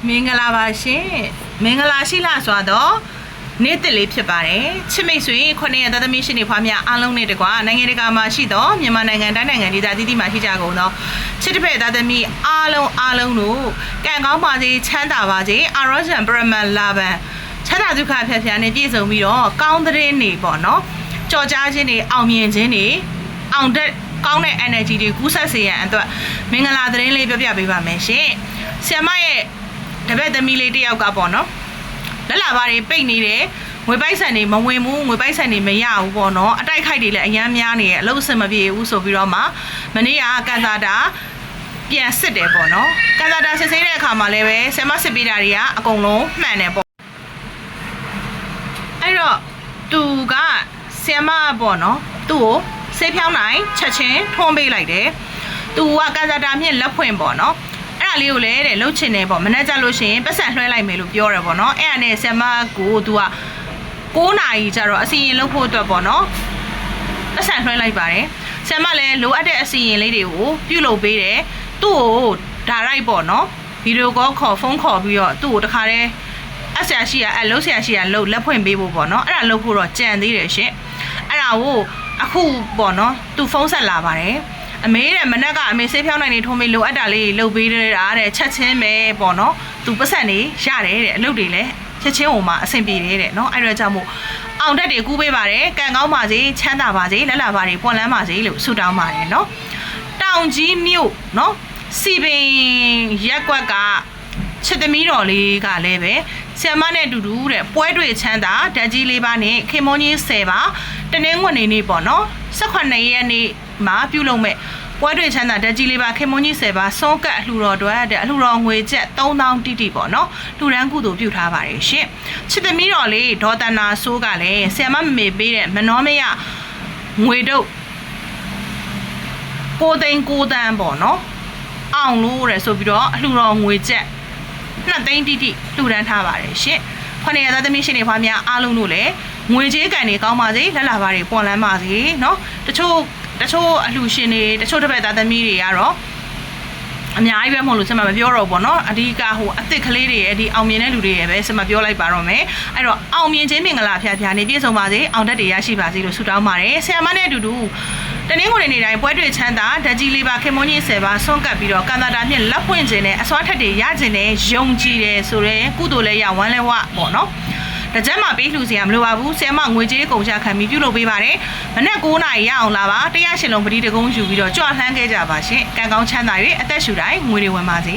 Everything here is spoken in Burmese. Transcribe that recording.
မင်္ဂလာပါရှင်မင်္ဂလာရှိလားဆိုတော့နေ့တစ်လေးဖြစ်ပါတယ်ချစ်မိတ်ဆွေ9ရက်သားသမီးရှင်တွေဖွားများအားလုံးနဲ့တကွာနိုင်ငံတကာမှာရှိတော့မြန်မာနိုင်ငံတိုင်းနိုင်ငံဒေသသီးသီးမှာရှိကြကုန်တော့ချစ်တစ်ဖက်သားသမီးအားလုံးတို့ကံကောင်းပါစေချမ်းသာပါစေအာရောဂျန်ပရမန်လာဘန်ချမ်းသာဒုက္ခဖျက်ဖျားနဲ့ပြည့်စုံပြီးတော့ကောင်းတဲ့နေပေါ့နော်ကြော်ကြားခြင်းတွေအောင်မြင်ခြင်းတွေအောင်တဲ့ကောင်းတဲ့ energy တွေကူးဆက်စေရန်အတွက်မင်္ဂလာသတင်းလေးပြောပြပေးပါမယ်ရှင်ဆရာမရဲ့တပည့်သမီးလေးတယောက်ကပေါ့နော်လက်လာပါတွေပိတ်နေတယ်ငွေပိုက်ဆံတွေမဝင်ဘူးငွေပိုက်ဆံတွေမရဘူးပေါ့နော်အတိုက်ခိုက်တွေလည်းအများများနေရဲ့အလုပ်အဆင်မပြေဘူးဆိုပြီးတော့မှမနေ့ကကန်စာတာပြန်စစ်တယ်ပေါ့နော်ကန်စာတာစစ်ဆေးတဲ့အခါမှာလည်းပဲဆရာမစစ်ပေးတာတွေကအကုန်လုံးမှန်တယ်ပေါ့အဲ့တော့သူကဆရာမပေါ့နော်သူ့ကိုဆေးဖြောင်းနိုင်ချက်ချင်းထွန်းပေးလိုက်တယ်သူကကန်စာတာမြင့်လက်ဖွင့်ပေါ့နော်အဲ့ဒါလေးကိုလည်းတဲ့လှုပ်ချင်တယ်ပေါ့မနေ့ကလို့ရှိရင်ပတ်စံလွှဲလိုက်မယ်လို့ပြောတယ်ပေါ့နော်အဲ့ဒါနဲ့ဆ iam ကိုသူက9နာရီကျတော့အစီရင်လှုပ်ဖို့အတွက်ပေါ့နော်ပတ်စံလွှဲလိုက်ပါတယ်ဆ iam လည်းလိုအပ်တဲ့အစီရင်လေးတွေကိုပြုလုပ်ပေးတယ်သူ့ကိုဒါရိုက်ပေါ့နော်ဗီဒီယိုကောခေါ်ဖုန်းခေါ်ပြီးတော့သူ့ကိုတခါတည်းအဆရာရှိရအလုပ်ဆရာရှိရလှုပ်လက်ဖွင့်ပေးဖို့ပေါ့နော်အဲ့ဒါလှုပ်ဖို့တော့ကြံသေးတယ်ရှင်အဲ့ဒါကိုအခုပေါ့နော်သူဖုန်းဆက်လာပါတယ်အမေတဲ့မနက်ကအမေဆေးဖြောင်းနိုင်နေထုံးမေးလိုအပ်တာလေးလှုပ်ပေးတာတဲ့ချက်ချင်းပဲပေါ့နော်သူပတ်စံနေရတယ်တဲ့အလုပ်တွေလည်းချက်ချင်းဟိုမှာအဆင်ပြေတယ်တဲ့နော်အဲ့ဒါကြောင့်မို့အောင်တက်တွေကူးပေးပါတယ်ကံကောင်းပါစေချမ်းသာပါစေလက်လာပါတွေပွန်လန်းပါစေလို့ဆုတောင်းပါတယ်နော်တောင်ကြီးမြို့နော်စီပင်ရက်ကွက်ကချစ်သမီးတော်လေးကလည်းပဲဆ iam နဲ့အတူတူတဲ့ပွဲတွေ့ချမ်းသာဓာတ်ကြီးလေးပါနဲ့ခင်မွန်ကြီး10ပါတနင်္ဂနွေနေ့ပေါ့နော်18ရက်နေ့မှာပြုလုပ်မဲ့ပွဲတွေ့ချမ်းသာဓာတ်ကြီးလေးပါခင်မွန်ကြီး10ပါစောကတ်အလှူတော်တွေတဲ့အလှူတော်ငွေကျပ်3000တိတိပေါ့နော်လူရန်ကုသိုလ်ပြုထားပါတယ်ရှင်ချစ်သမီးတော်လေးဒေါ်တနာဆိုးကလည်းဆ iam မေပေးတဲ့မနှောမရငွေတုပ်9သိန်း9တန်းပေါ့နော်အောင်လို့ရဆိုပြီးတော့အလှူတော်ငွေကျပ်2သိန်းတိတိလှူဒန်းထားပါတယ်ရှင်9ရက်သားသမီးရှင်တွေဖွားများအားလုံးတို့လည်းငွေကြေးကန်တွေကောင်းပါစေလက်လာပါတွေပွန်လန်းပါစေเนาะတချို့အလှရှင်တွေတချို့တပည့်သားသမီးတွေကတော့အများကြီးပဲမဟုတ်လို့ဆက်မပြောတော့ဘောเนาะအဓိကဟိုအစ်စ်ကလေးတွေရဲ့ဒီအောင်မြင်တဲ့လူတွေရဲ့ပဲဆက်မပြောလိုက်ပါတော့မယ်အဲ့တော့အောင်မြင်ခြင်းမင်္ဂလာဖျားဖျားနေပြည့်စုံပါစေအောင်တတ်တွေရရှိပါစေလို့ဆုတောင်းပါတယ်ဆ iam နဲ့အတူတူတနင်္ဂနွေနေ့တိုင်းပွဲတွေ့ချမ်းသာဓာတ်ကြီးလေးပါခင်မွန်ကြီး10ပါဆွန့်ကပ်ပြီးတော့ကန်တာတာမြင့်လက်ပွင့်ခြင်းနဲ့အစွမ်းထက်တွေရခြင်းနဲ့ယုံကြည်တယ်ဆိုရဲကုသိုလ်လည်းရဝမ်းလဲဝပေါ့နော်တကြမ်းမှာပေးလှူစရာမလိုပါဘူးဆ iam ငွေကြေးကုန်ချခံပြီးပြုလုပ်ပေးပါတယ်မနေ့9နာရီရအောင်လာပါတရားရှင်လုံးပတိတကုန်းယူပြီးတော့ကြွလှမ်းခဲ့ကြပါရှင်ကံကောင်းချမ်းသာ၍အသက်ရှူတိုင်းငွေတွေဝင်ပါစေ